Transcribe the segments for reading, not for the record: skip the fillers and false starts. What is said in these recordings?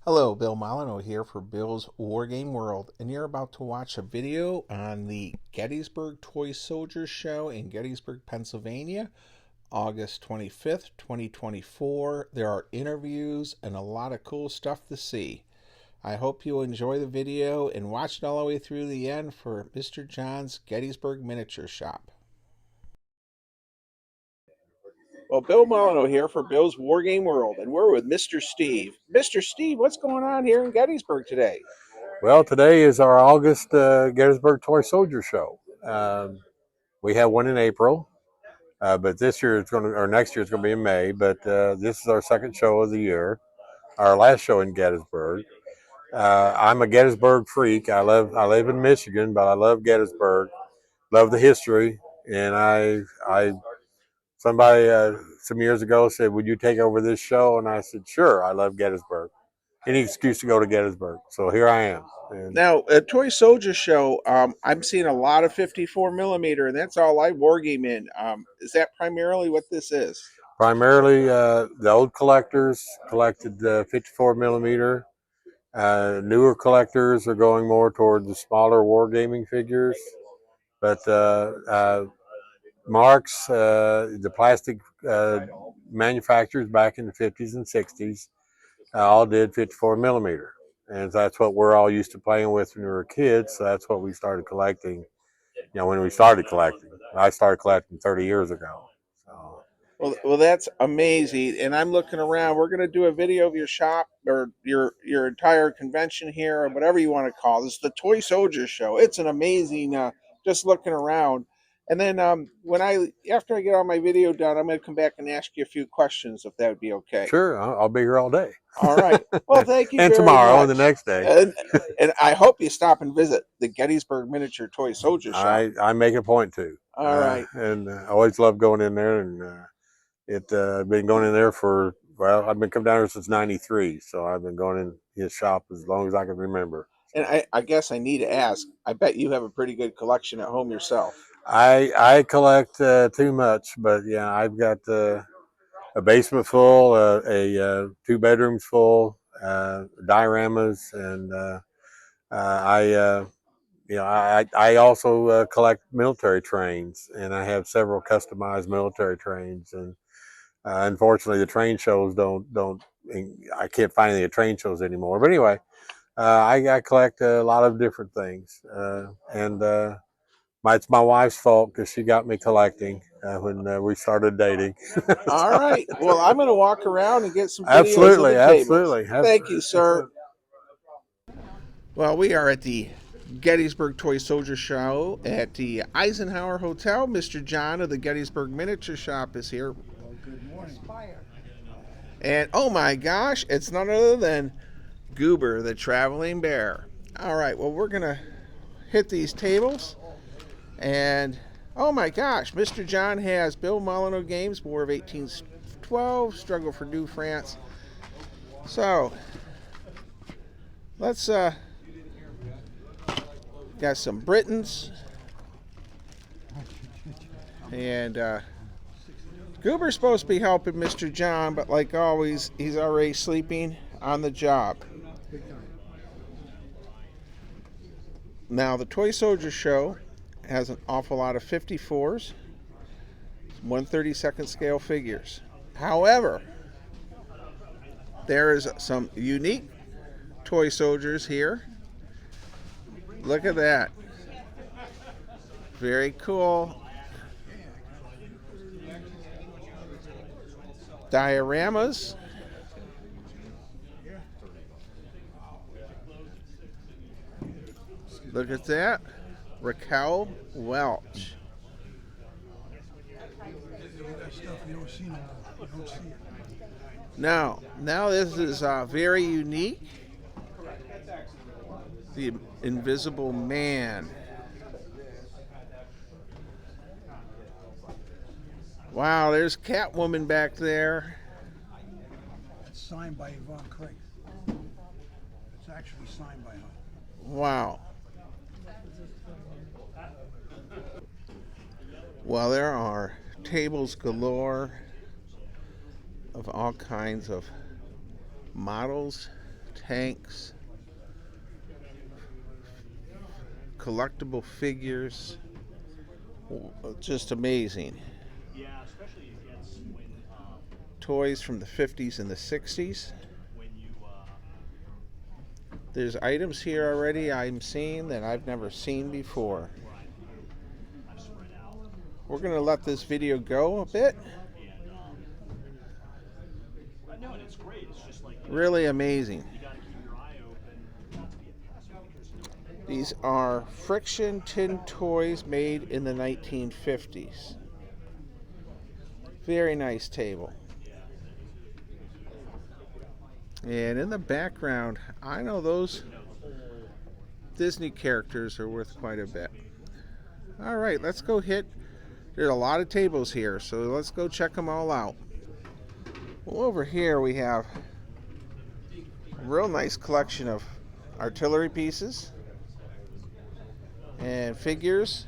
Hello, Bill Molyneux here for Bill's Wargame World, and you're about to watch a video on the Gettysburg Toy Soldier Show in Gettysburg, Pennsylvania, August 25th, 2024. There are interviews and a lot of cool stuff to see. I hope you enjoy the video and watch it all the way through the end for Mr. John's Gettysburg Miniature Shop. Well, Bill Molyneux here for Bill's Wargame World, and we're with Mr. Steve. Mr. Steve, what's going on here in Gettysburg today? Well, today is our August Gettysburg Toy Soldier Show. We have one in April, but this year it's going to, or next year it's going to be in May. But this is our second show of the year, our last show in Gettysburg. I'm a Gettysburg freak. I live in Michigan, but I love Gettysburg, love the history, and somebody some years ago said, "Would you take over this show?" And I said, "Sure. I love Gettysburg. Any excuse to go to Gettysburg." So here I am. And Now, a Toy Soldier Show, I'm seeing a lot of 54 millimeter, and that's all I wargame in. Is that primarily what this is? primarily, the old collectors collected 54 millimeter. Newer collectors are going more toward the smaller wargaming figures. But Marx, the plastic manufacturers back in the 50s and 60s, all did 54 millimeter. And that's what we're all used to playing with when we were kids. So that's what we started collecting. When we started collecting, I started collecting 30 years ago. So. Well, that's amazing. And I'm looking around. We're going to do a video of your shop or your entire convention here, or whatever you want to call this. The Toy Soldier Show. It's an amazing. Just looking around. And then after I get all my video done, I'm going to come back and ask you a few questions if that would be okay. Sure, I'll be here all day. All right. Well, thank you and very tomorrow much. and the next day. And I hope you stop and visit the Gettysburg Miniature Toy Soldier Show. I make a point to. All right. And I always love going in there, and I've been going in there for, well, I've been coming down here since '93, so I've been going in his shop as long as I can remember. And I guess I need to ask. I bet you have a pretty good collection at home yourself. I collect too much, but yeah, I've got a basement full, two bedrooms full, dioramas, and I also collect military trains, and I have several customized military trains. And unfortunately, the train shows don't. I can't find any train shows anymore. But anyway, I collect a lot of different things, and it's my wife's fault because she got me collecting when we started dating. All right. Well, I'm going to walk around and get some videos Absolutely, of the tables. absolutely. Thank you, sir. Well, we are at the Gettysburg Toy Soldier Show at the Eisenhower Hotel. Mr. John of the Gettysburg Miniature Shop is here. Well, good morning. And oh my gosh, it's none other than Goober, the traveling bear. All right, well, we're going to hit these tables. And oh my gosh, Mr. John has Bill Molyneux Games, War of 1812, Struggle for New France. So, let's, got some Britons. And Goober's supposed to be helping Mr. John, but like always, he's already sleeping on the job. Now, the Toy Soldier Show has an awful lot of 54s, 1/32 scale figures. However, there is some unique toy soldiers here. Look at that. Very cool. Dioramas. Look at that. Raquel Welch. Now this is very unique. The Invisible Man. Wow, there's Catwoman back there. It's signed by Yvonne Craig. It's actually signed by her. Wow. Well, there are tables galore of all kinds of models tanks, collectible figures. Just amazing. Toys from the 50s and the 60s. There's items here already I'm seeing that I've never seen before. We're going to let this video go a bit. Really amazing. These are friction tin toys made in the 1950s. Very nice table. And in the background, I know those Disney characters are worth quite a bit. All right, let's go hit. There's a lot of tables here, so let's go check them all out. Well, over here we have a real nice collection of artillery pieces and figures,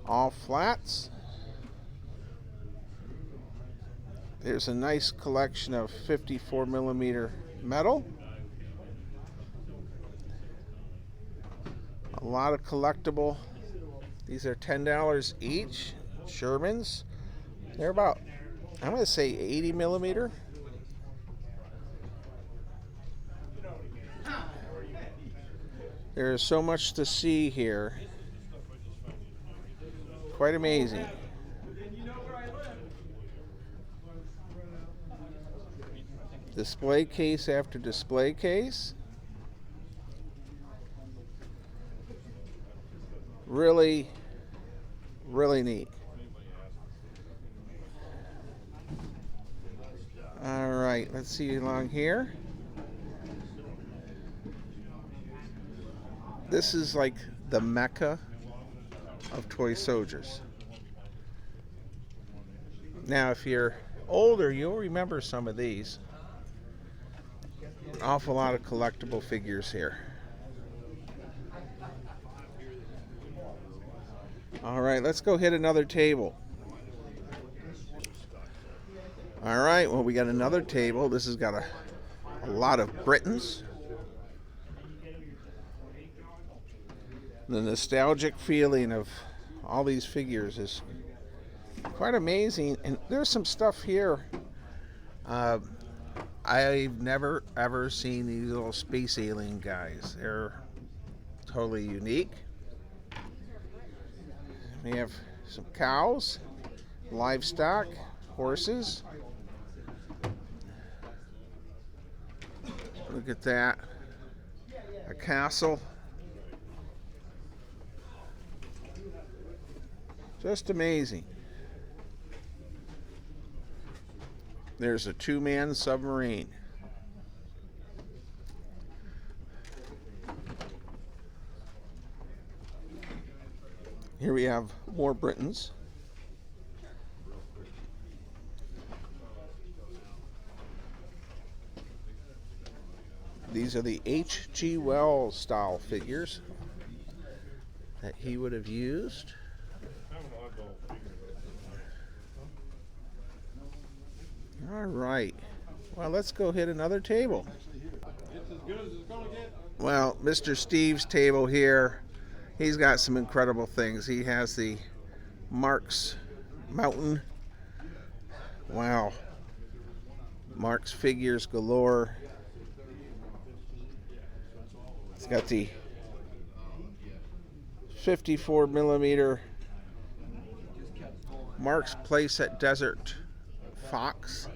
all flats. There's a nice collection of 54mm metal. A lot of collectible. These are $10 each. Shermans. They're about, I'm going to say 80mm. There is so much to see here. Quite amazing. Display case after display case. Really, really neat. All right, let's see along here. This is like the Mecca of toy soldiers. Now, if you're older, you'll remember some of these. An awful lot of collectible figures here. All right, let's go hit another table. All right, well, we got another table. This has got a lot of Britons. The nostalgic feeling of all these figures is quite amazing. And there's some stuff here. I've never ever seen these little space alien guys. They're totally unique. We have some cows, livestock, horses. Look at that. A castle. Just amazing. There's a two-man submarine. Here we have more Britons. These are the H.G. Wells style figures that he would have used. All right. Well, let's go hit another table. Well, Mr. Steve's table here, he's got some incredible things. He has the Marx mountain. Wow. Marx figures galore. It's got the 54mm Marx playset Desert Fox,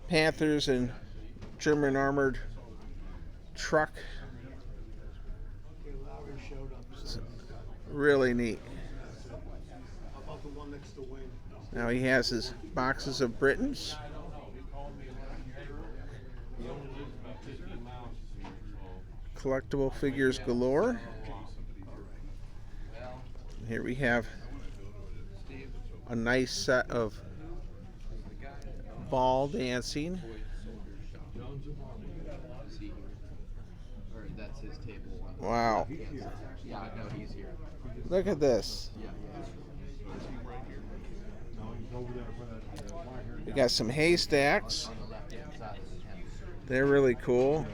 Panthers and German armored truck. It's really neat. Now he has his boxes of Britons. Collectible figures galore. Here we have a nice set of ball dancing. Wow. Look at this. We got some haystacks. They're really cool.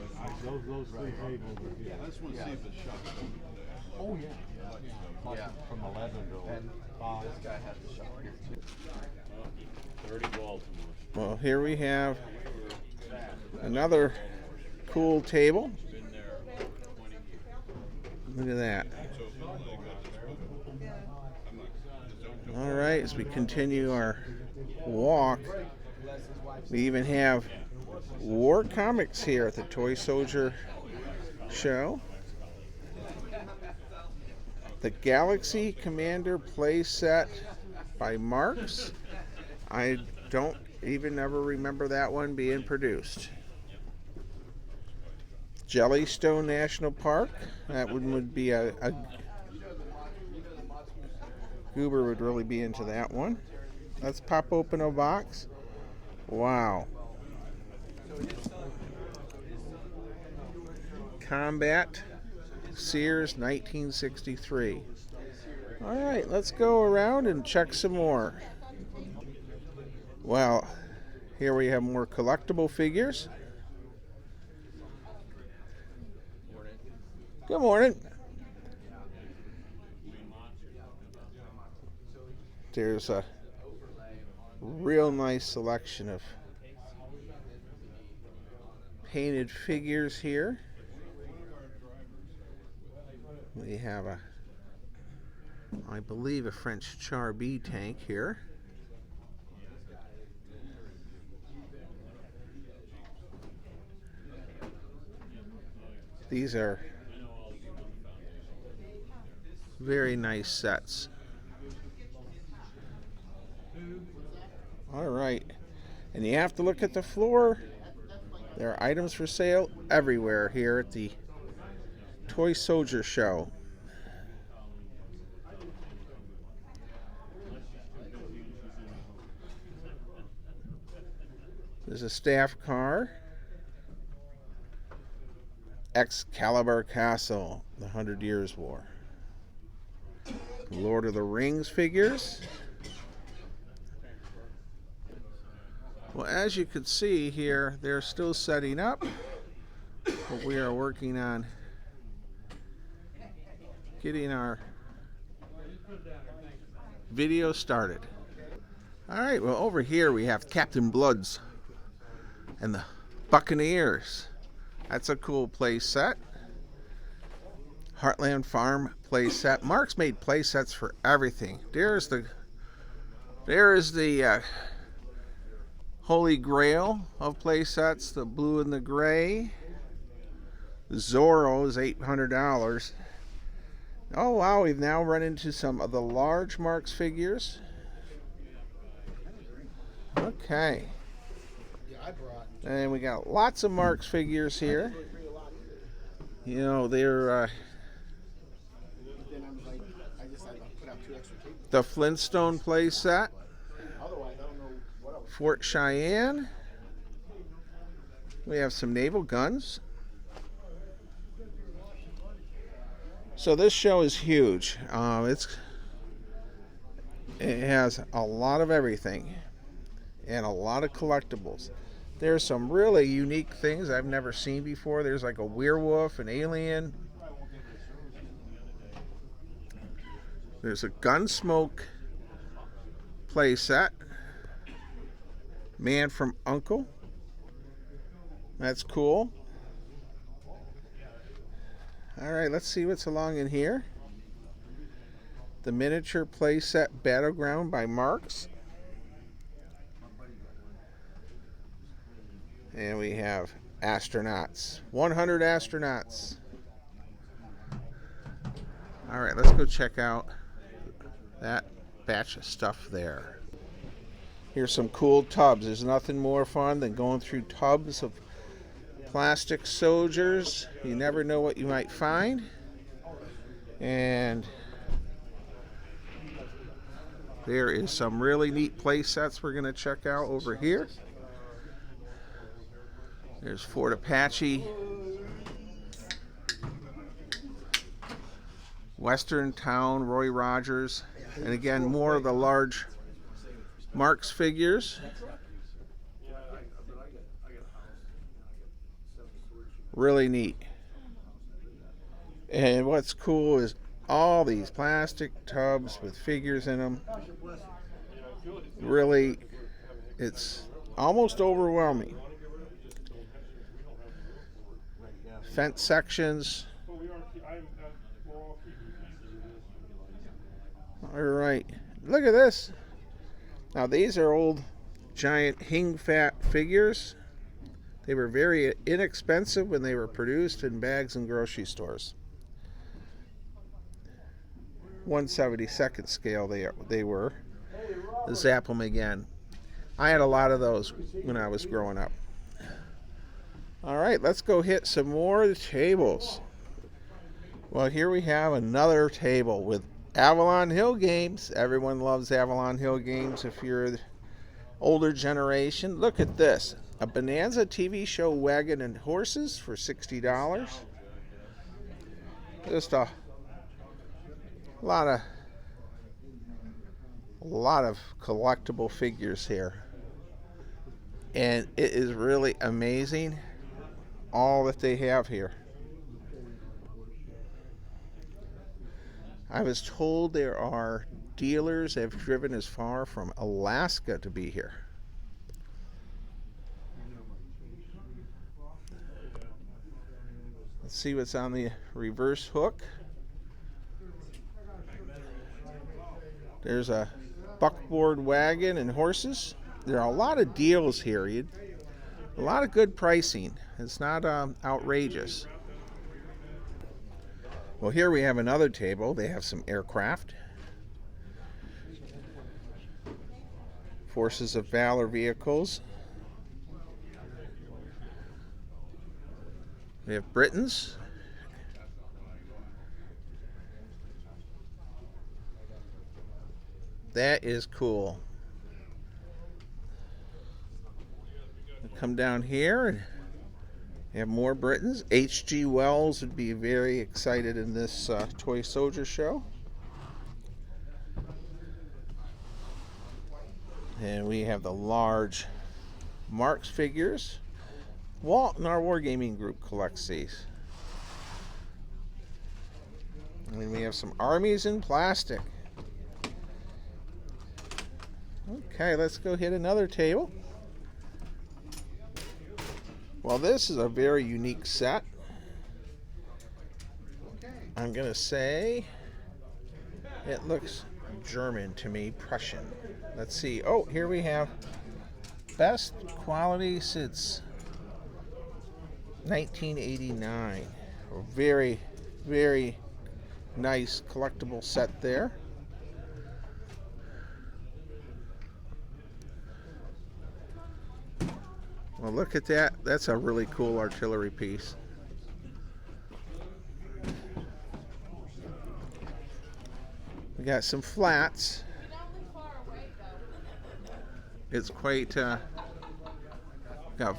Those three tables are good. I just want to see if it's shot. Oh yeah. Yeah. From 11 to 5. This guy has the shot here too. 30 Baltimore. Well, here we have another cool table. Look at that. All right, as we continue our walk, we even have war comics here at the Toy Soldier Show. The Galaxy Commander play set by Marx. I don't even ever remember that one being produced. Jellystone National Park. That one would be a Goober would really be into that one. Let's pop open a box. Wow. Combat Sears 1963. All right, let's go around and check some more. Well, here we have more collectible figures. Good morning. There's a real nice selection of painted figures here. We have I believe a French Char B tank here. These are very nice sets. All right, and you have to look at the floor. There are items for sale everywhere here at the Toy Soldier Show. There's a staff car. Excalibur Castle, the 100 Years' War. Lord of the Rings figures. Well, as you can see here, they're still setting up, but we are working on getting our video started. All right, well, over here we have Captain Bloods and the Buccaneers. That's a cool play set. Heartland Farm play set. Marx made play sets for everything. There is the Holy Grail of play sets, the blue and the gray. Zorro is $800. Oh wow, we've now run into some of the large Marx figures. Okay. And we got lots of Marx figures here. You know, they're the Flintstone play set. Fort Cheyenne. We have some naval guns. So this show is huge. It has a lot of everything and a lot of collectibles. There's some really unique things I've never seen before. There's like a werewolf, an alien. There's a Gunsmoke play set. Man from U.N.C.L.E. That's cool. All right, let's see what's along in here. The miniature play set Battleground by Marx. And we have astronauts. 100 astronauts. All right, let's go check out that batch of stuff there. Here's some cool tubs. There's nothing more fun than going through tubs of plastic soldiers. You never know what you might find. And there is some really neat play sets we're going to check out over here. There's Fort Apache, Western Town, Roy Rogers, and again more of the large Marx figures. Really neat. And what's cool is all these plastic tubs with figures in them. Really, it's almost overwhelming. Fence sections. All right, look at this. Now these are old giant hing fat figures. They were very inexpensive when they were produced in bags in grocery stores. 1/72nd scale they were. Zap them again. I had a lot of those when I was growing up. All right, let's go hit some more tables. Well, here we have another table with Avalon Hill games. Everyone loves Avalon Hill games if you're the older generation. Look at this. A Bonanza TV show wagon and horses for $60. Just a lot of collectible figures here. And it is really amazing all that they have here. I was told there are dealers that have driven as far from Alaska to be here. Let's see what's on the reverse hook. There's a buckboard wagon and horses. There are a lot of deals here. A lot of good pricing. It's not outrageous. Well, here we have another table. They have some aircraft. Forces of Valor vehicles. We have Britons. That is cool. Come down here and have more Britons. H.G. Wells would be very excited in this Toy Soldier Show. And we have the large Marx figures. Walt and our Wargaming group collects these. And we have some armies in plastic. Okay, let's go hit another table. Well, this is a very unique set. I'm going to say it looks German to me, Prussian. Let's see. Oh, here we have best quality since 1989. A very, very nice collectible set there. Well, look at that. That's a really cool artillery piece. We got some flats. It's quite, got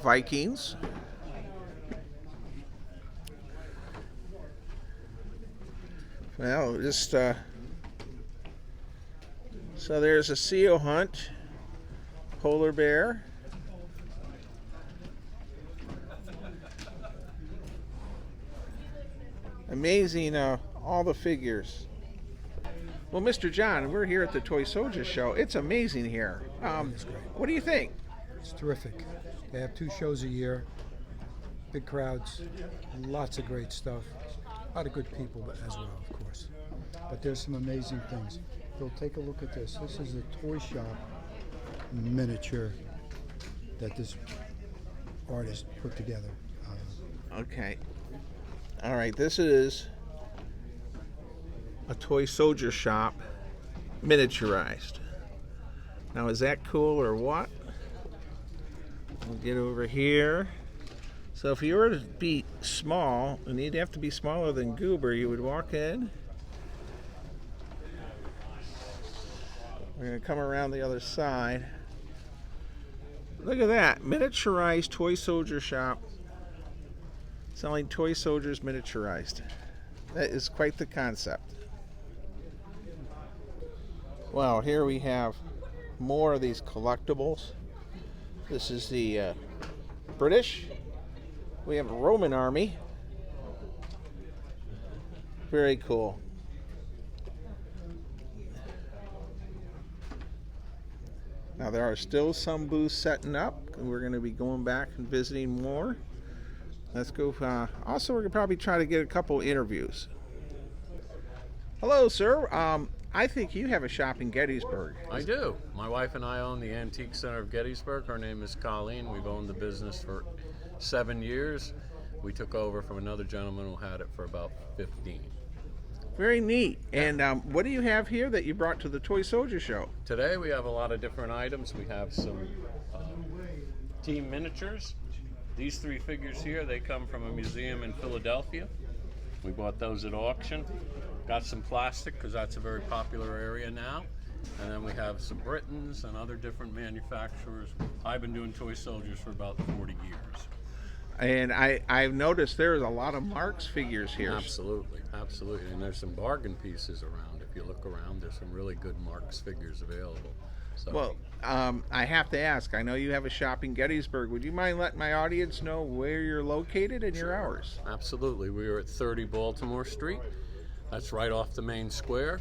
Vikings. Well, just, so there's a seal hunt, polar bear. Amazing, all the figures. Well, Mr. John, we're here at the Toy Soldier Show. It's amazing here. It's great. What do you think? It's terrific. They have 2 shows a year, big crowds, lots of great stuff. A lot of good people as well, of course. But there's some amazing things. They'll take a look at this. This is a toy shop miniature that this artist put together. Okay. All right, this is a Toy Soldier Shop miniaturized. Now, is that cool or what? We'll get over here. So if you were to be small, and you'd have to be smaller than Goober, you would walk in. We're going to come around the other side. Look at that, miniaturized Toy Soldier Shop. Selling toy soldiers miniaturized. That is quite the concept. Well, here we have more of these collectibles. This is the British We have a Roman army. Very cool. Now there are still some booths setting up. We're going to be going back and visiting more. Let's go. Also, we're going to probably try to get a couple interviews. Hello, sir. I think you have a shop in Gettysburg. I do. My wife and I own the Antique Center of Gettysburg. Her name is Colleen. We've owned the business for 7 years. We took over from another gentleman who had it for about 15. Very neat. And what do you have here that you brought to the Toy Soldier Show? Today we have a lot of different items. We have some team miniatures. These 3 figures here, they come from a museum in Philadelphia. We bought those at auction. Got some plastic because that's a very popular area now. And then we have some Britons and other different manufacturers. I've been doing toy soldiers for about 40 years. And I've noticed there's a lot of Marx figures here. Absolutely, absolutely. And there's some bargain pieces around. If you look around, there's some really good Marx figures available. So, well, I have to ask, I know you have a shop in Gettysburg. Would you mind letting my audience know where you're located and your hours? Absolutely. We are at 30 Baltimore Street. That's right off the main square.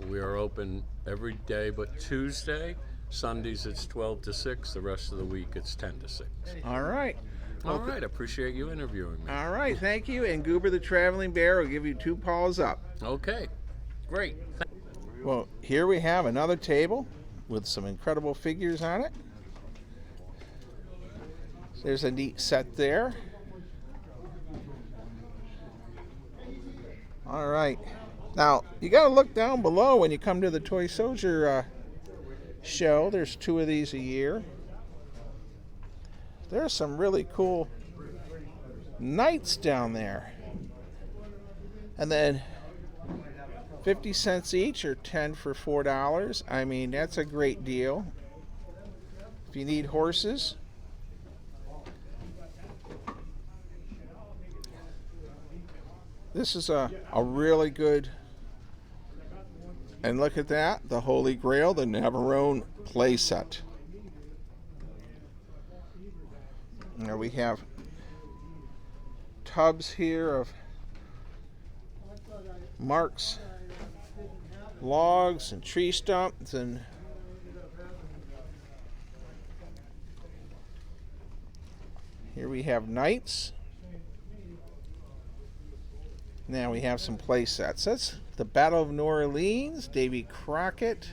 We are open every day but Tuesday. Sundays it's 12 to 6. The rest of the week it's 10 to 6. All right. All right. Appreciate you interviewing me. All right. Thank you. And Goober the Traveling Bear will give you 2 paws up. Okay. Great. Well, here we have another table with some incredible figures on it. There's a neat set there. All right. Now, you got to look down below when you come to the Toy Soldier show. There's 2 of these a year. There's some really cool knights down there. And then 50 cents each or 10 for $4. I mean, that's a great deal. If you need horses. This is a really good, and look at that, the Holy Grail, the Navarone playset. Now we have tubs here of Marx logs and tree stumps, and here we have knights. Now we have some play sets. That's the Battle of New Orleans, Davy Crockett,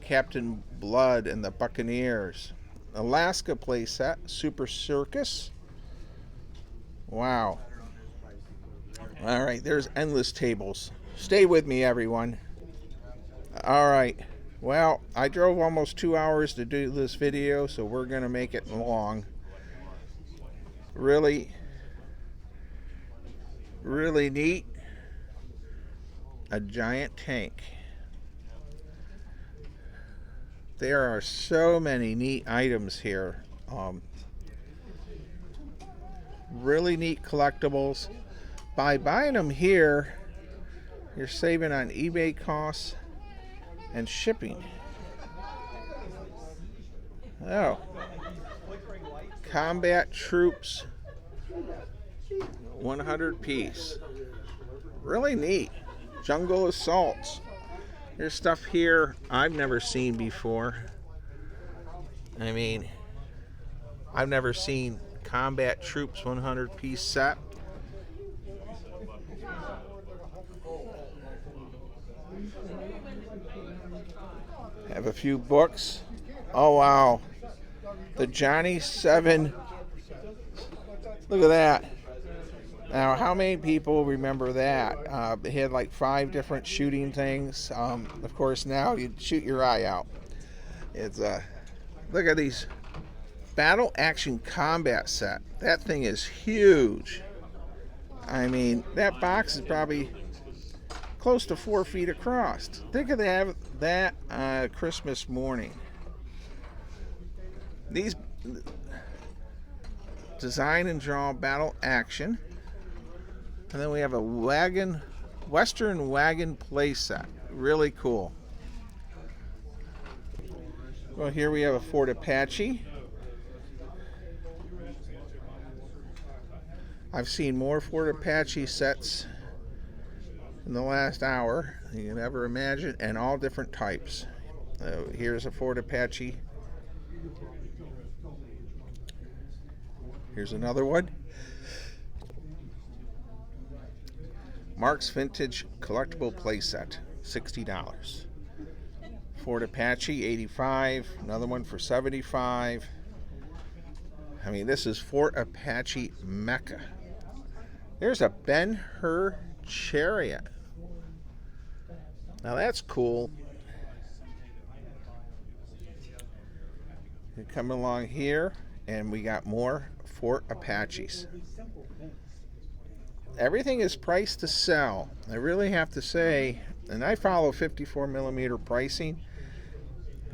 Captain Blood and the Buccaneers. Alaska play set, Super Circus. Wow. All right, there's endless tables. Stay with me, everyone. All right. Well, I drove almost 2 hours to do this video, so we're going to make it long. Really neat. A giant tank. There are so many neat items here. Really neat collectibles. By buying them here, you're saving on eBay costs and shipping. Oh. Combat troops. 100 piece. Really neat. Jungle assaults. There's stuff here I've never seen before. I mean, I've never seen combat troops 100 piece set. Have a few books. Oh wow. The Johnny 7. Look at that. Now, how many people remember that? It had like 5 different shooting things. Of course, now you shoot your eye out. It's look at these battle action combat set. That thing is huge. I mean, that box is probably close to 4 feet across. Think of that Christmas morning. These design and draw battle action. And then we have a Western wagon play set. Really cool. Well, here we have a Ford Apache. I've seen more Fort Apache sets in the last hour than you can ever imagine, and all different types. Here's a Fort Apache. Here's another one. Marx Vintage Collectible Playset, $60. Fort Apache, $85. Another one for $75. I mean, this is Fort Apache Mecca. There's a Ben-Hur chariot. Now that's cool. You come along here, and we got more Fort Apaches. Everything is priced to sell. I really have to say, and I follow 54mm pricing,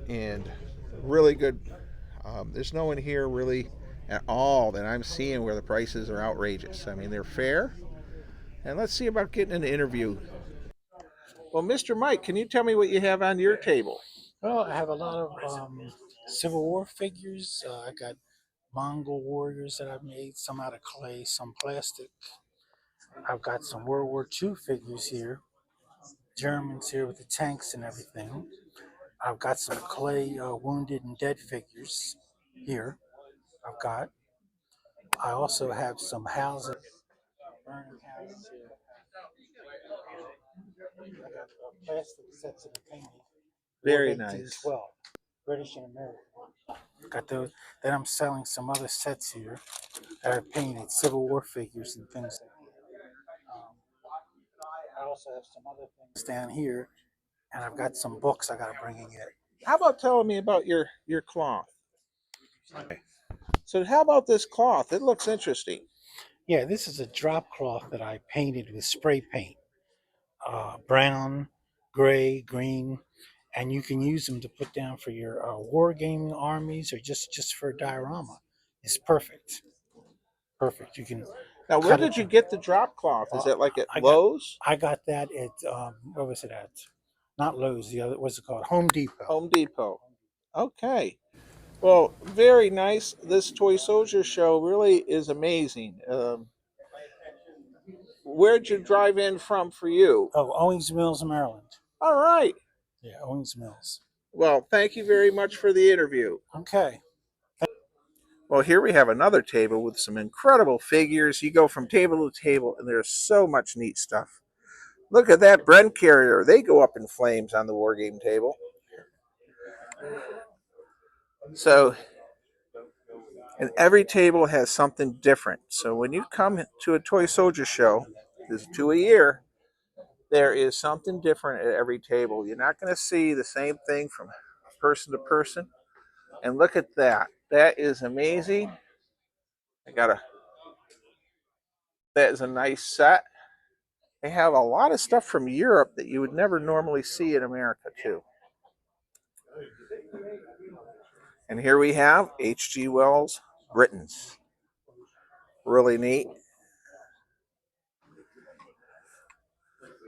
and really good. There's no one here really at all that I'm seeing where the prices are outrageous. I mean, they're fair. And let's see about getting an interview. Well, Mr. Mike, can you tell me what you have on your table? Well, I have a lot of Civil War figures. I got Mongol warriors that I've made, some out of clay, some plastic. I've got some World War II figures here, Germans here with the tanks and everything. I've got some clay wounded and dead figures here. I also have some houses, burning houses here. I got plastic sets that are painted. Very War nice. 1812, British and American. Got those. Then I'm selling some other sets here that are painted Civil War figures and things like that. I also have some other things down here, and I've got some books I got to bring in yet. How about telling me about your cloth? So how about this cloth? It looks interesting. Yeah, this is a drop cloth that I painted with spray paint, brown, gray, green, and you can use them to put down for your wargaming armies or just for a diorama. It's perfect. Perfect. You can. Now, where did you get the drop cloth? Is it like at Lowe's? I got that at where was it at? Not Lowe's. The other, what's it called? Home Depot. Home Depot. Okay. Well, very nice. This Toy Soldier show really is amazing. Where'd you drive in from for you? Oh, Owings Mills, Maryland. All right. Yeah, Owings Mills. Well, thank you very much for the interview. Okay. Well, here we have another table with some incredible figures. You go from table to table, and there's so much neat stuff. Look at that Brent carrier. They go up in flames on the Wargame table. So, and every table has something different. So when you come to a Toy Soldier show, there's 2 a year, there is something different at every table. You're not going to see the same thing from person to person. And look at that. That is amazing. That is a nice set. They have a lot of stuff from Europe that you would never normally see in America, too. And here we have H.G. Wells' Britons. Really neat.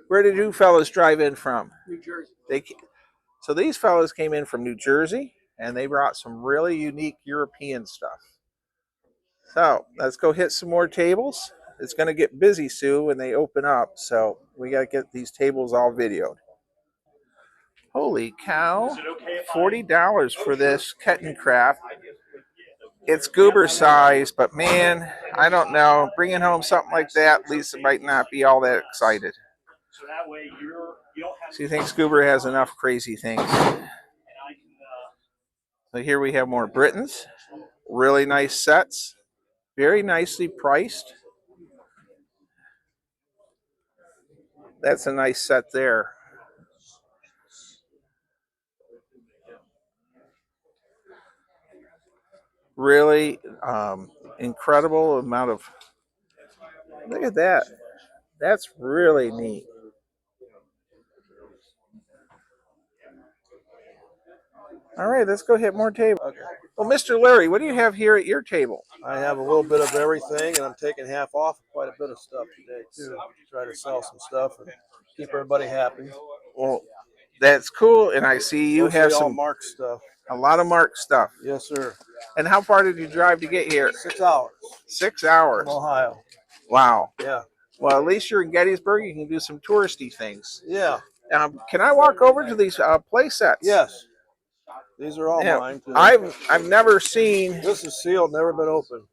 Where did you fellas drive in from? New Jersey. So these fellas came in from New Jersey, and they brought some really unique European stuff. So let's go hit some more tables. It's going to get busy soon when they open up, so we got to get these tables all videoed. Holy cow, $40 for this Kettencraft. It's goober size, but man, I don't know. Bringing home something like that, Lisa might not be all that excited. She thinks Goober has enough crazy things. So here we have more Britons. Really nice sets. Very nicely priced. That's a nice set there. Really incredible amount of... Look at that. That's really neat. All right, let's go hit more tables. Okay. Well, Mr. Larry, what do you have here at your table? I have a little bit of everything, and I'm taking half off quite a bit of stuff today, too. Try to sell some stuff and keep everybody happy. Well, that's cool, and I see you Mostly have all some Marx stuff. a lot of Marx stuff. Yes, sir. And how far did you drive to get here? 6 hours 6 hours. from Ohio. Wow. Yeah. Well, at least you're in Gettysburg. You can do some touristy things. Yeah. Can I walk over to these play sets? Yes. These are all Yeah. mine too. I've never seen. This is sealed, never been opened.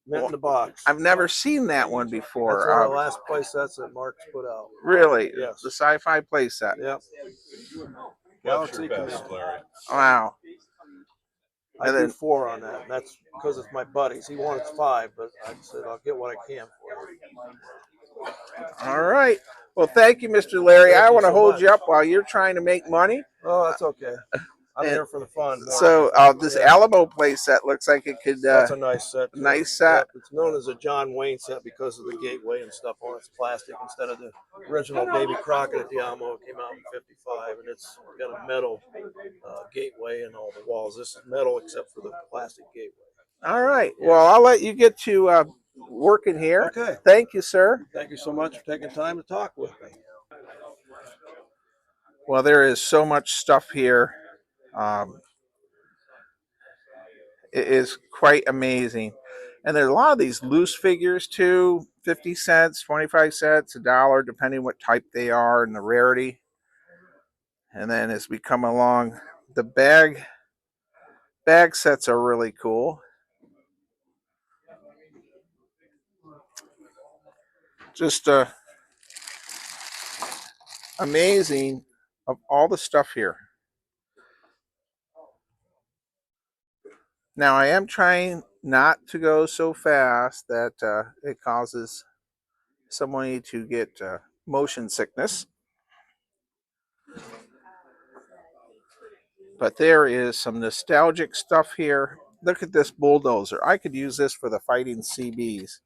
Mint in the box. I've never seen that one before. That's one of the last play sets that Marx put out. Really? Yes. The sci-fi play set. Yep. What's your best, Larry? Wow. I do 4 on that. That's because it's my buddies. He wanted 5, but I said I'll get what I can for you. All right. Well, thank you, Mr. Larry. Thank I you want to so hold much. you up while you're trying to make money. Oh, that's okay. I'm And here for the fun. So this Alamo play set looks like it could. That's a nice set. Too. Nice set. Yep. It's known as a John Wayne set because of the gateway and stuff on it. It's plastic instead of the original Baby Crockett at the Alamo. It came out in '55, and it's got a metal gateway and all the walls. This is metal except for the plastic gateway. All right. Well, I'll let you get to working here. Okay. Thank you, sir. Thank you so much for taking time to talk with me. Well, there is so much stuff here. It is quite amazing. And there's a lot of these loose figures too, 50 cents, 25 cents, $1, depending what type they are and the rarity. And then as we come along, the bag sets are really cool. Just amazing of all the stuff here. Now I am trying not to go so fast that it causes somebody to get motion sickness. But there is some nostalgic stuff here. Look at this bulldozer. I could use this for the fighting CBs.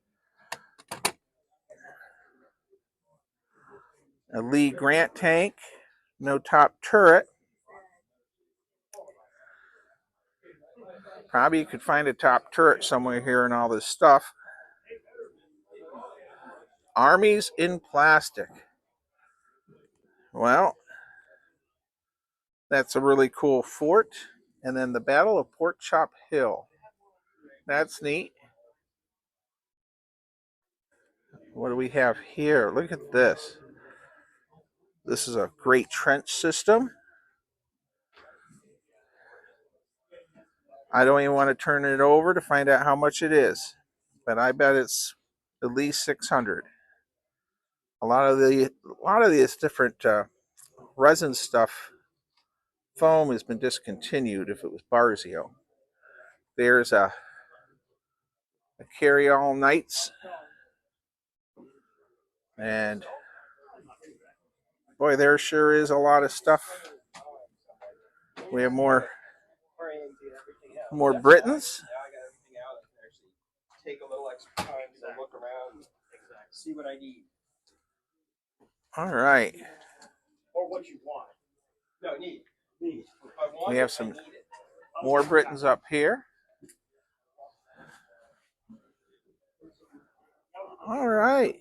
A Lee Grant tank, no top turret. Probably you could find a top turret somewhere here in all this stuff. Armies in plastic. Well, that's a really cool fort. And then the Battle of Pork Chop Hill. That's neat. What do we have here? Look at this. This is a great trench system. I don't even want to turn it over to find out how much it is, but I bet it's at least 600. A lot of these different resin stuff, foam has been discontinued. If it was Barzio, there's a Carry All Nights, and boy, there sure is a lot of stuff. We have more Britons. Take a little extra time to look around and see what I need. All right. Or what you want. No, need. If I want We have some more Britons up here. All right.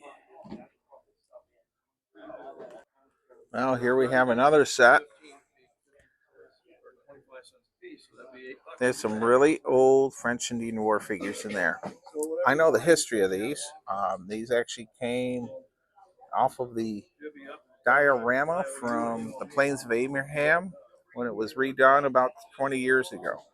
Well, here we have another set. There's some really old French Indian War figures in there. I know the history of these. These actually came off of the diorama from the Plains of Abraham when it was redone about 20 years ago.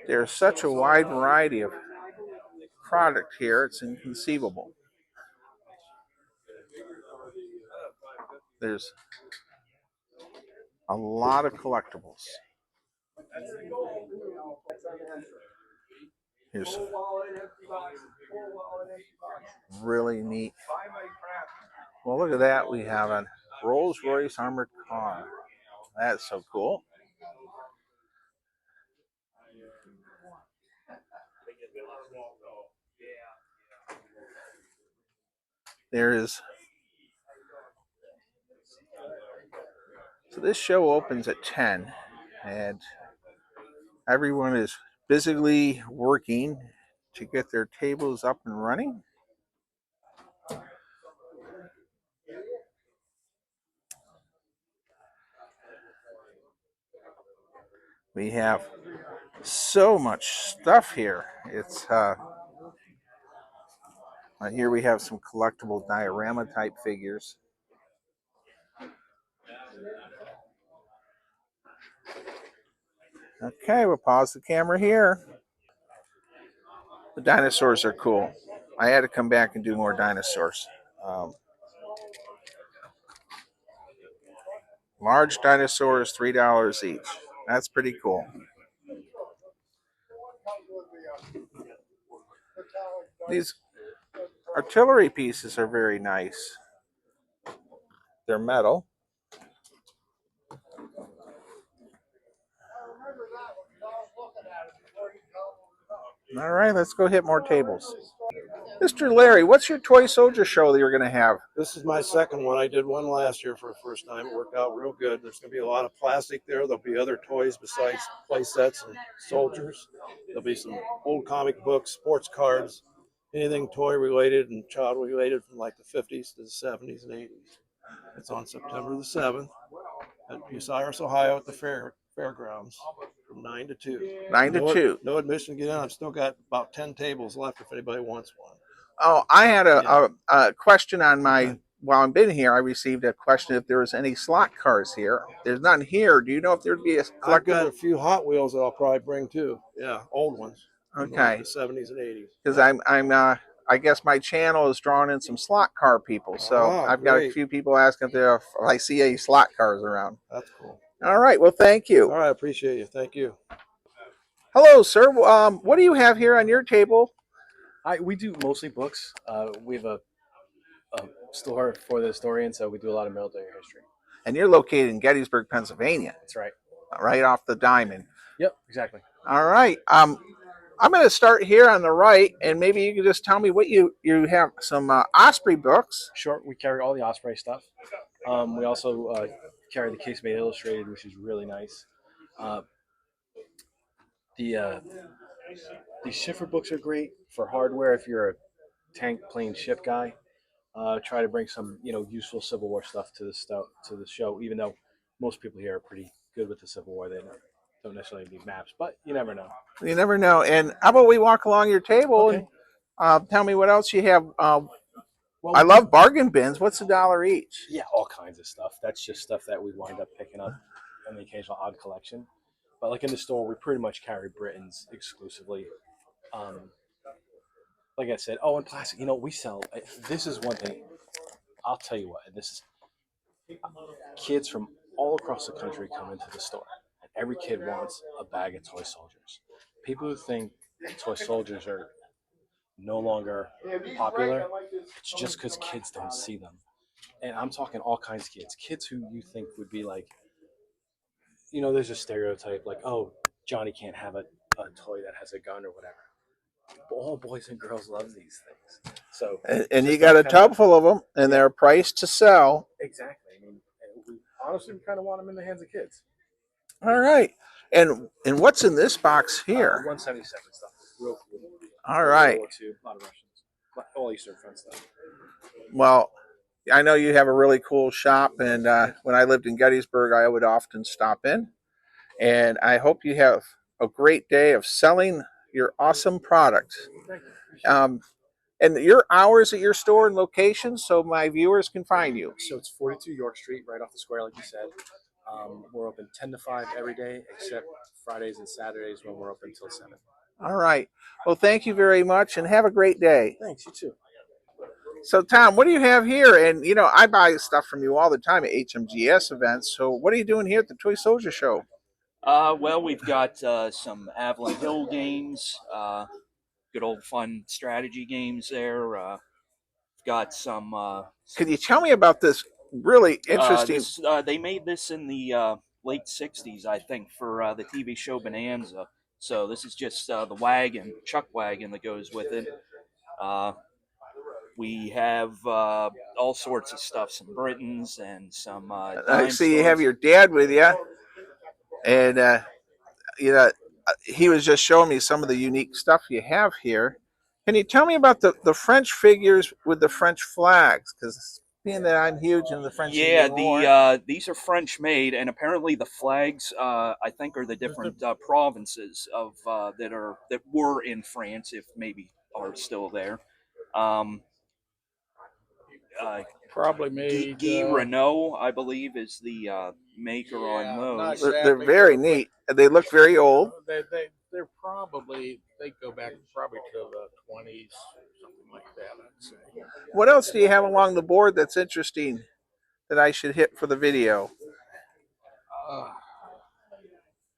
There's such a wide variety of product here, it's inconceivable. There's a lot of collectibles. Here's really neat. Well, look at that. We have a Rolls-Royce armored car. That's so cool. So this show opens at 10, and everyone is busily working to get their tables up and running. We have so much stuff here. It's here we have some collectible diorama type figures. Okay, we'll pause the camera here. The dinosaurs are cool. I had to come back and do more dinosaurs. Large dinosaurs, $3 each. That's pretty cool. These artillery pieces are very nice. They're metal. All right, let's go hit more tables. Mr. Larry, what's your toy soldier show that you're going to have? This is my second one. I did one last year for the first time. It worked out real good. There's going to be a lot of plastic there. There'll be other toys besides play sets and soldiers. There'll be some old comic books, sports cards, anything toy related and child related from like the 50s to the 70s and 80s. It's on September the 7th at Bucyrus, Ohio at the fairgrounds from 9 to 2. 9 to 2. No admission to get in. I've still got about 10 tables left if anybody wants one. Oh, I had a question on my, while I've been here, I received a question if there was any slot cars here. There's none here. Do you know if there'd be a collectible? I've got a few Hot Wheels that I'll probably bring too. Yeah, old ones. Okay. Like the 70s and 80s. Because I guess my channel is drawing in some slot car people. So I've got a few people asking if I see any slot cars around. That's cool. All right. Well, thank you. All right. I appreciate you. Thank you. Hello, sir. What do you have here on your table? We do mostly books. We have a store for the historian, so we do a lot of military history. And you're located in Gettysburg, Pennsylvania. That's right. Right off the diamond. Yep, exactly. All right. I'm going to start here on the right, and maybe you can just tell me what you have. Some Osprey books. Sure. We carry all the Osprey stuff. We also carry the Case Made Illustrated, which is really nice. The Schiffer books are great for hardware if you're a tank, plane, ship guy. Try to bring some useful Civil War stuff to the show, even though most people here are pretty good with the Civil War. They don't necessarily need maps, but you never know. You never know. And how about we walk along your table and tell me what else you have? I love bargain bins. What's $1 each? Yeah, all kinds of stuff. That's just stuff that we wind up picking up in the occasional odd collection. But like in the store, we pretty much carry Britons exclusively. Like I said, and plastic. We sell. This is one thing. I'll tell you what. This is kids from all across the country come into the store, and every kid wants a bag of toy soldiers. People who think toy soldiers are no longer popular, it's just because kids don't see them. And I'm talking all kinds of kids. Kids who you think would be like, there's a stereotype like, oh, Johnny can't have a toy that has a gun or whatever. But all boys and girls love these things. So, and you got a tub full of them, and they're priced to sell. Exactly. I mean, we kind of want them in the hands of kids. All right. And what's in this box here? 177 stuff. Real cool. All right. World War II, a lot of Russians. All Eastern Front stuff. Well, I know you have a really cool shop, and when I lived in Gettysburg, I would often stop in. And I hope you have a great day of selling your awesome product. And your hours at your store and location, so my viewers can find you. So it's 42 York Street, right off the square, like you said. We're open 10 to 5 every day, except Fridays and Saturdays when we're open until 7. All right. Well, thank you very much, and have a great day. Thanks, you too. So, Tom, what do you have here? And, I buy stuff from you all the time at HMGS events. So what are you doing here at the Toy Soldier Show? Well, we've got some Avalon Hill games, good old fun strategy games there. Got some. Could you tell me about this really interesting? They made this in the late 60s, I think, for the TV show Bonanza. So this is just the chuck wagon that goes with it. We have all sorts of stuff, some Britons and some. I see you have your dad with you. And, he was just showing me some of the unique stuff you have here. Can you tell me about the French figures with the French flags? Because Being that I'm huge in the French Yeah, Indian War. these are French made, and apparently the flags I think are the different provinces of that were in France, if maybe are still there. Um, Probably made. Guy Renault, I believe, is the maker on those. They're very neat. They look very old. They're probably, they go back probably to the 20s, something like that, I'd say. What else do you have along the board that's interesting that I should hit for the video?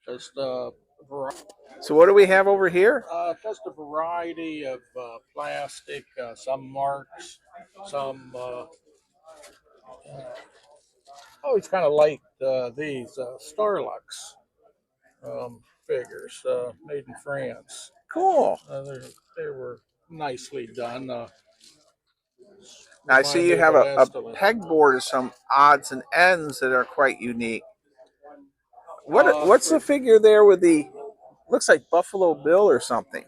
Just variety. So what do we have over here? Just a variety of plastic, some Marx, some. I always kind of liked these Starlux figures made in France. Cool. They were nicely done. I see you have a pegboard of some odds and ends that are quite unique. What's the figure there with the, looks like Buffalo Bill or something?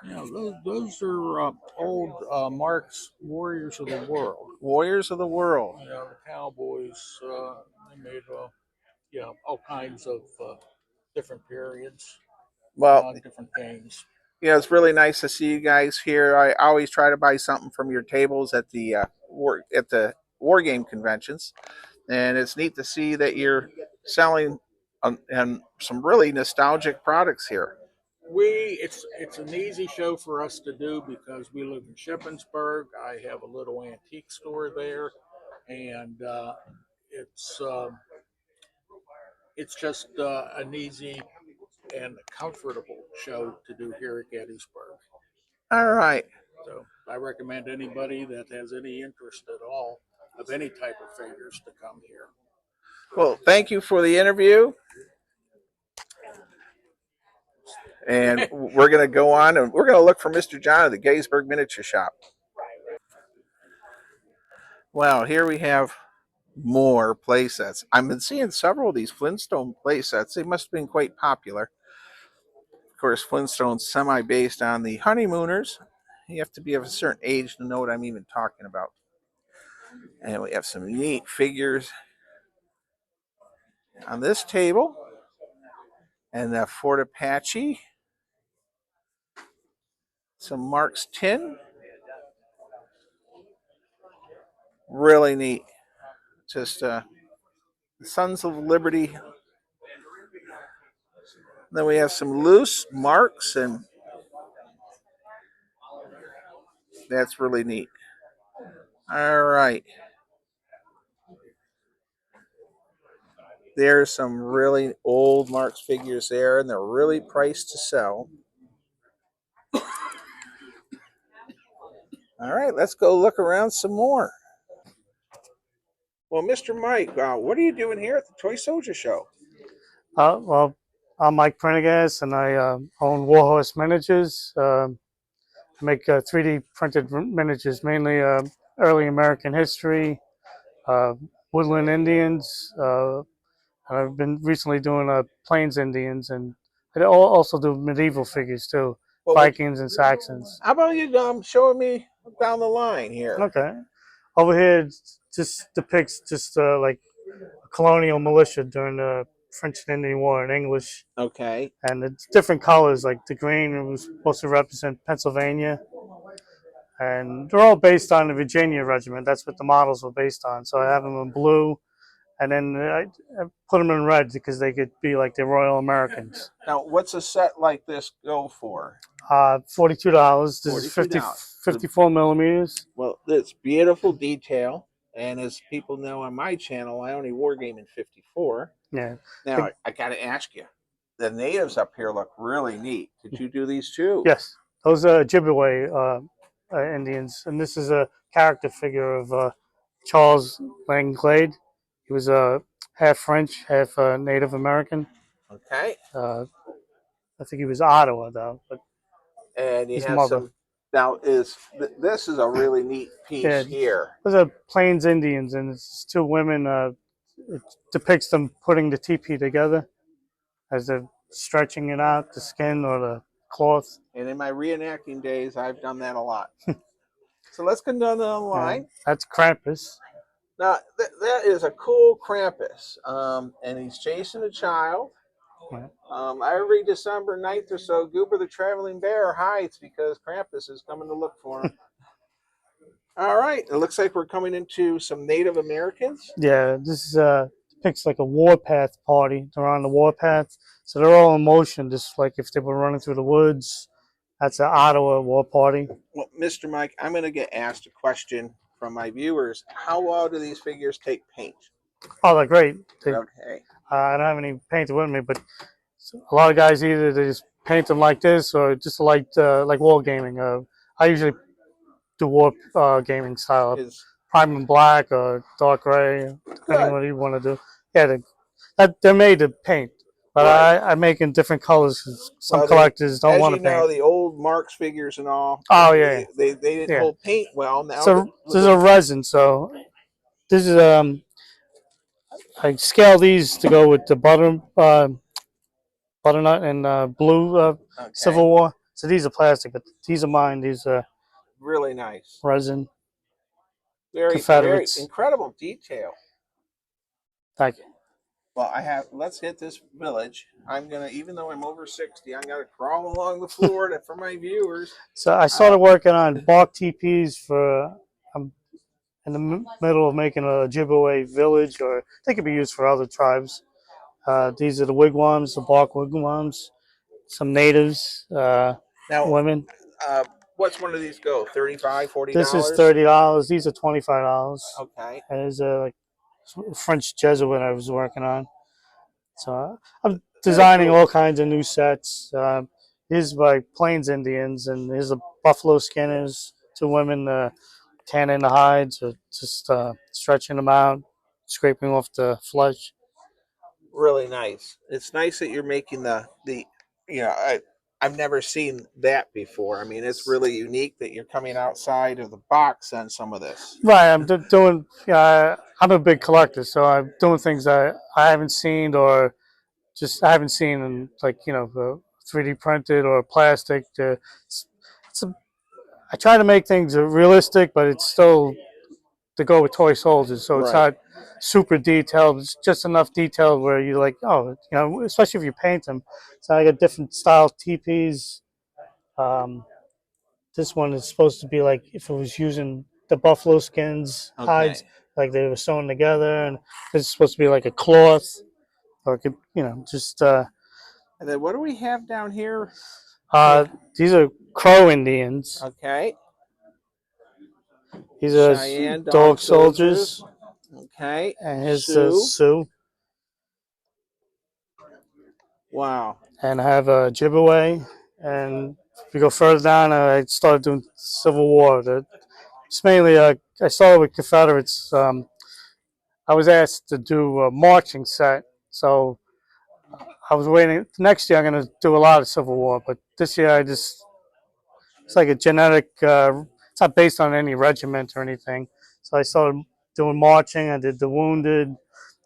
Yeah, those are old Marx Warriors of the World. Warriors of the World. You know, the cowboys, they made all kinds of different periods, different games. Yeah, it's really nice to see you guys here. I always try to buy something from your tables at the war game conventions, and it's neat to see that you're selling and some really nostalgic products here. It's an easy show for us to do because we live in Shippensburg. I have a little antique store there, and it's just an easy and comfortable show to do here at Gettysburg. All right. So I recommend anybody that has any interest at all of any type of figures to come here. Well, thank you for the interview. And we're going to go on and we're going to look for Mr. John at the Gettysburg Miniature Shop. Wow, here we have more play sets. I've been seeing several of these Flintstone play sets. They must have been quite popular. Of course, Flintstone's semi-based on the Honeymooners. You have to be of a certain age to know what I'm even talking about. And we have some neat figures on this table. And the Fort Apache. Some Marx tin. Really neat. Just Sons of Liberty. Then we have some loose Marx, and that's really neat. All right. There's some really old Marx figures there, and they're really priced to sell. All right, let's go look around some more. Well, Mr. Mike, what are you doing here at the Toy Soldier Show? Well, I'm Mike Prendergast, and I own Warhorse Miniatures. I make 3D printed miniatures, mainly early American history, woodland Indians. I've been recently doing Plains Indians, and I also do medieval figures too, Vikings and Saxons. How about you showing me down the line here? Okay. Over here just depicts just like a colonial militia during the French and Indian War in English. Okay. And it's different colors, like the green was supposed to represent Pennsylvania. And they're all based on the Virginia Regiment. That's what the models were based on. So I have them in blue, and then I put them in red because they could be like the Royal Americans. Now, what's a set like this go for? $42. This is 54 millimeters. Well, it's beautiful detail. And as people know on my channel, I only wargame in 54. Yeah. Now, I got to ask you, the natives up here look really neat. Did you do these too? Yes. Those are Ojibwe Indians. And this is a character figure of Charles Langlade. He was half French, half Native American. Okay. I think he was Ottawa, though. But and you his have mother. some. Now, this is a really neat piece here. Those are Plains Indians, and it's two women. It depicts them putting the teepee together as they're stretching it out, the skin or the cloth. And in my reenacting days, I've done that a lot. So let's go down the line. That's Krampus. Now, that is a cool Krampus. And he's chasing a child. Every December 9th or so, Goober the Traveling Bear hides because Krampus is coming to look for him. All right. It looks like we're coming into some Native Americans. Yeah, this depicts like a warpath party. They're on the warpath. So they're all in motion, just like if they were running through the woods. That's an Ottawa war party. Well, Mr. Mike, I'm going to get asked a question from my viewers. How well do these figures take paint? Oh, they're great. Okay. I don't have any painted with me, but a lot of guys either they just paint them like this or just like Wargaming. I usually do war gaming style, prime and black or dark gray, depending on what you want to do. Yeah, they're made to paint, but I make in different colors because some collectors don't want to paint. As you know, the old Marx figures and all. Oh yeah, they didn't hold paint well. Now so this is a resin. So this is I scale these to go with the butternut and blue Civil War. So these are plastic, but these are mine. These are really nice resin. Very incredible detail. Thank you. Well, let's hit this village. I'm gonna, even though I'm over 60, I'm gonna crawl along the floor for my viewers. So I started working on bark teepees for. I'm in the middle of making a Ojibwe village, or they could be used for other tribes. These are the wigwams, the bark wigwams. Some natives, women. What's one of these go? $35, $40? This is $30. These are $25. Okay. There's a French Jesuit I was working on. So I'm designing all kinds of new sets. Here's by Plains Indians, and here's the buffalo skinners. Two women tanning the hides, or just stretching them out, scraping off the flesh. Really nice. It's nice that you're making I've never seen that before. I mean, it's really unique that you're coming outside of the box on some of this. Right, I'm doing. I'm a big collector, so I'm doing things that I haven't seen, or just I haven't seen in 3D printed or plastic. I try to make things realistic, but it's still to go with toy soldiers, so it's not super detailed. It's just enough detail where you're like, oh, especially if you paint them. So I got different style teepees. This one is supposed to be like if it was using the buffalo skins, hides, like they were sewn together, and it's supposed to be like a cloth, or it could, just. And then what do we have down here? These are Crow Indians. Okay. These are Cheyenne dog soldiers. Okay. And here's Sioux. Wow. And I have a Ojibwe. And if you go further down, I started doing Civil War. It's mainly, I started with Confederates. I was asked to do a marching set. So I was waiting. Next year, I'm going to do a lot of Civil War. But this year, it's like a genetic, it's not based on any regiment or anything. So I started doing marching. I did the wounded.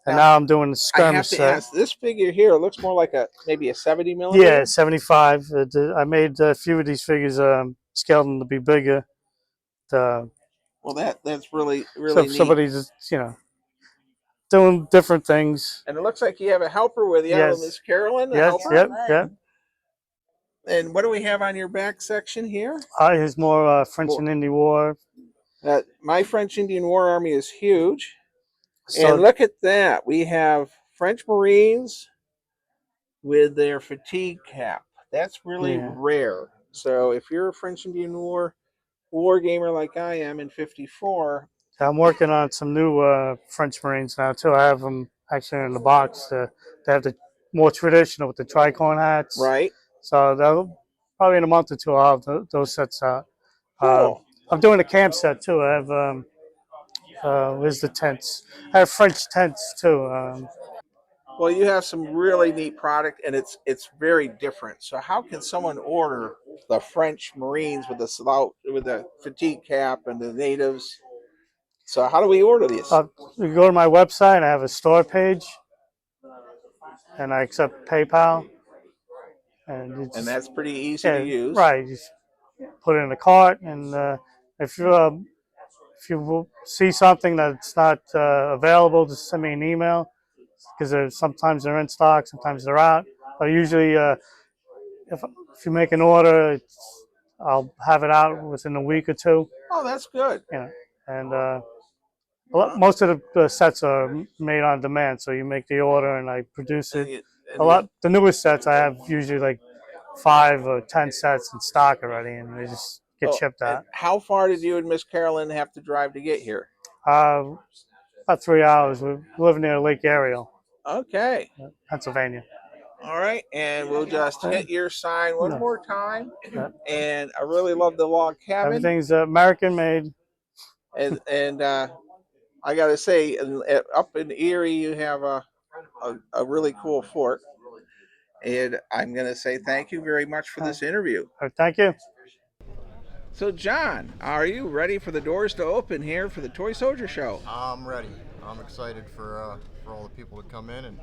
And now I'm doing the skirmish set. I have to ask, this figure here looks more like maybe a 70 millimeter? Yeah, 75. I made a few of these figures, scaled them to be bigger. Well, that's really so neat. Somebody's just, doing different things. And it looks like you have a helper with you, Miss Carolyn. Yes, yep. And what do we have on your back section here? Here's more French and Indian War. My French Indian War Army is huge. And look at that. We have French Marines with their fatigue cap. That's really rare. So if you're a French Indian War gamer like I am in 54. I'm working on some new French Marines now, too. I have them actually in the box. They have the more traditional with the tricorn hats. Right. So probably in a month or two, I'll have those sets out. Cool. I'm doing a camp set, too. I have... where's the tents? I have French tents too. Well, you have some really neat product, and it's very different. So, how can someone order the French Marines with the fatigue cap and the natives? So, how do we order these? You go to my website. I have a store page, and I accept PayPal. And that's pretty easy to use. Right. You just put it in the cart, and If you see something that's not available, just send me an email because sometimes they're in stock, sometimes they're out. But usually, if you make an order, I'll have it out within a week or two. Oh, that's good. You know, and most of the sets are made on demand, so you make the order and I produce it. The newest sets I have usually like 5 or 10 sets in stock already, and they just get shipped out. How far did you and Miss Carolyn have to drive to get here? About 3 hours. We live near Lake Ariel. Okay. Pennsylvania. All right, and we'll just hit your sign one more time. And I really love the log cabin. Everything's American made. And I got to say, up in Erie, you have a really cool fort. And I'm going to say thank you very much for this interview. Thank you. So, John, are you ready for the doors to open here for the Toy Soldier Show? I'm ready. I'm excited for all the people to come in and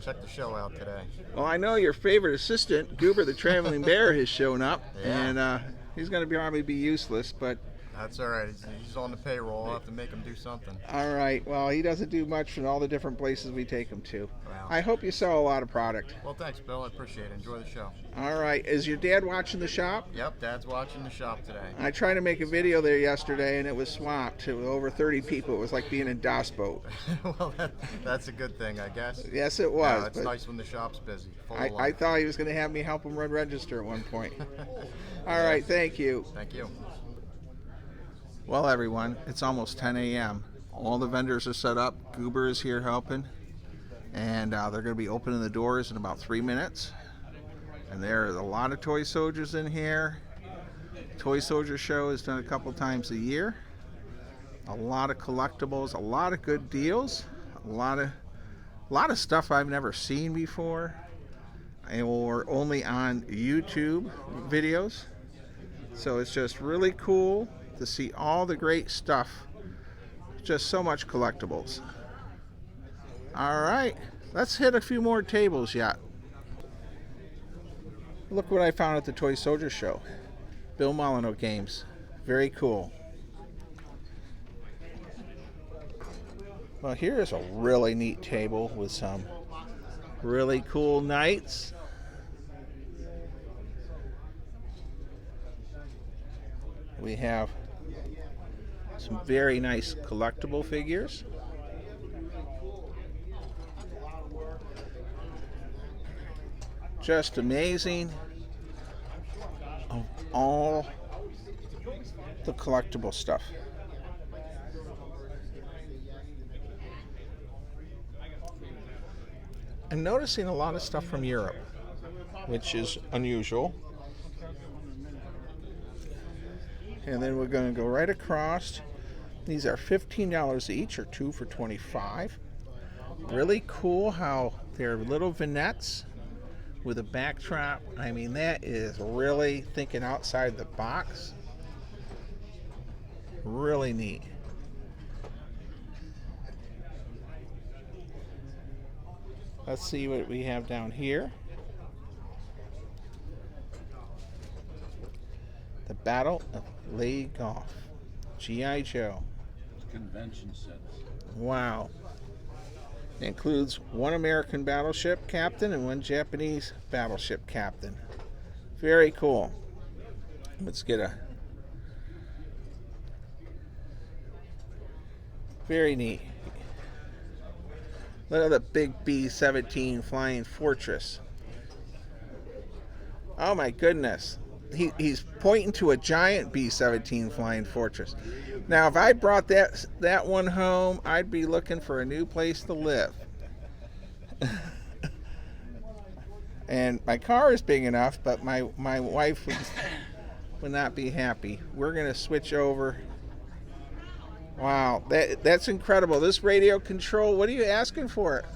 check the show out today. Well, I know your favorite assistant, Goober the Traveling Bear, has shown up, yeah. and he's going to probably be useless, but... That's all right. He's on the payroll. I'll have to make him do something. All right. Well, he doesn't do much in all the different places we take him to. Wow. I hope you sell a lot of product. Well, thanks, Bill. I appreciate it. Enjoy the show. All right. Is your dad watching the shop? Yep, Dad's watching the shop today. I tried to make a video there yesterday, and it was swamped. It was over 30 people. It was like being in Das Boat. Well, that's a good thing, I guess. Yes, it was. No, it's nice when the shop's busy. I thought he was going to have me help him run register at one point. All right. Thank you. Thank you. Well, everyone, it's almost 10 a.m. All the vendors are set up. Goober is here helping. And they're going to be opening the doors in about 3 minutes. And there are a lot of toy soldiers in here. Toy Soldier Show is done a couple times a year. A lot of collectibles, a lot of good deals, a lot of stuff I've never seen before or only on YouTube videos. So it's just really cool to see all the great stuff. Just so much collectibles. All right, let's hit a few more tables yet. Look what I found at the Toy Soldier Show. Bill Molyneux games. Very cool. Well, here's a really neat table with some really cool knights. We have some very nice collectible figures. Just amazing of all the collectible stuff. I'm noticing a lot of stuff from Europe, which is unusual. And then we're going to go right across. These are $15 each, or 2 for $25. Really cool how they're little vignettes with a backdrop. I mean, that is really thinking outside the box. Really neat. Let's see what we have down here. The Battle of Lagos. G.I. Joe. Convention sets. Wow. It includes one American battleship captain and one Japanese battleship captain. Very cool. Let's get a... Very neat. Look at the big B-17 Flying Fortress. Oh my goodness. He's pointing to a giant B-17 Flying Fortress. Now, if I brought that one home, I'd be looking for a new place to live. And my car is big enough, but my wife would not be happy. We're going to switch over. Wow, that's incredible. This radio control, what are you asking for it?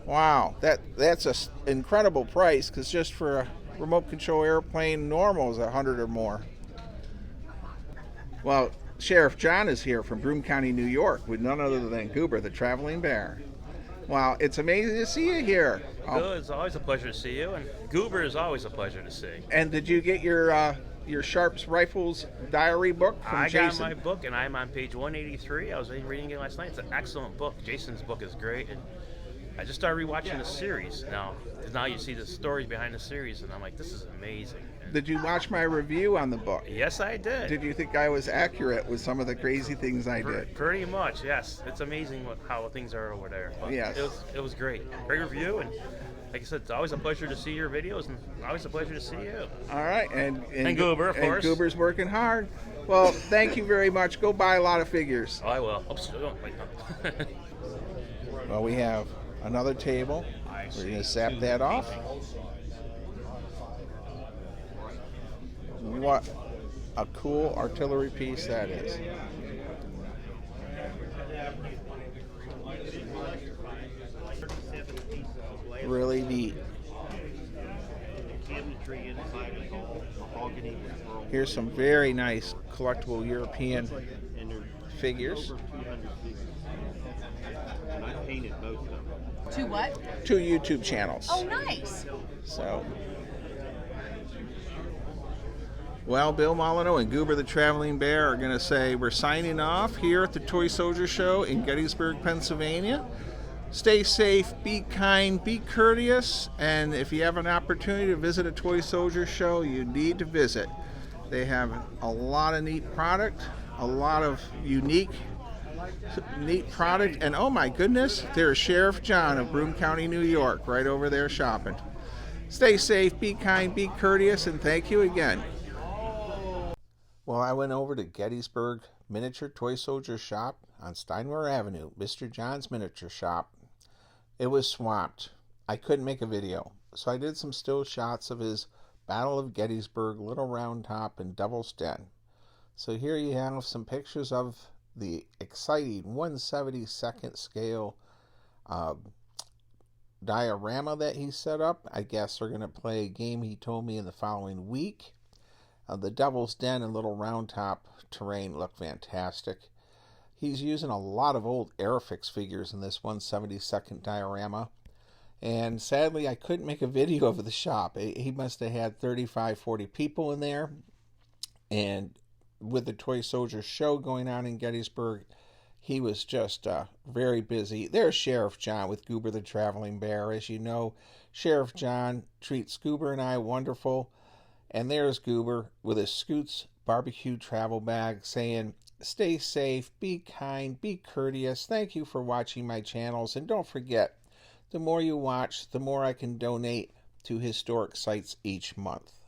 Wow, that's an incredible price, because just for a remote control airplane, normal is $100 or more. Well, Sheriff John is here from Broome County, New York, with none other than Goober the Traveling Bear. Wow, it's amazing to see you here. Bill, it's always a pleasure to see you, and Goober is always a pleasure to see. And did you get your your Sharps Rifles diary book from I Jason. got my book, and I'm on page 183. I was reading it last night. It's an excellent book. Jason's book is great, and I just started rewatching the series now. 'Cause now you see the stories behind the series, and I'm like, this is amazing. And Did you watch my review on the book? yes, I did. Did you think I was accurate with some of the crazy things I did? Pretty much, yes. It's amazing how things are over there. But Yes. It was great. Great review, and like I said, it's always a pleasure to see your videos, and always a pleasure to see you. All right, and Goober, of course. And Goober's working hard. Well, thank you very much. Go buy a lot of figures. Oh, I will. Oops, don't wait, no. Well, we have another table. We're going to zap that off. What a cool artillery piece that is. Really neat. Here's some very nice collectible European figures. To what? 2 YouTube channels. Oh, nice. So, well, Bill Molyneux and Goober the Traveling Bear are going to say we're signing off here at the Toy Soldier Show in Gettysburg, Pennsylvania. Stay safe, be kind, be courteous, and if you have an opportunity to visit a Toy Soldier Show, you need to visit. They have a lot of neat product, a lot of unique, neat product, and oh my goodness, there's Sheriff John of Broome County, New York, right over there shopping. Stay safe, be kind, be courteous, and thank you again. Well, I went over to Gettysburg Miniature Toy Soldier Shop on Steinmore Avenue, Mr. John's Miniature Shop. It was swamped. I couldn't make a video, so I did some still shots of his Battle of Gettysburg, Little Round Top, and Devil's Den. So here you have some pictures of the exciting 1/72nd scale diorama that he set up. I guess they're going to play a game he told me in the following week. The Devil's Den and Little Round Top terrain look fantastic. He's using a lot of old Airfix figures in this 1/72nd diorama. And sadly, I couldn't make a video of the shop. He must have had 35, 40 people in there. And with the Toy Soldier Show going on in Gettysburg, he was just very busy. There's Sheriff John with Goober the Traveling Bear. As you know, Sheriff John treats Goober and I wonderful. And there's Goober with his Scoots barbecue travel bag saying, stay safe, be kind, be courteous. Thank you for watching my channels. And don't forget, the more you watch, the more I can donate to historic sites each month.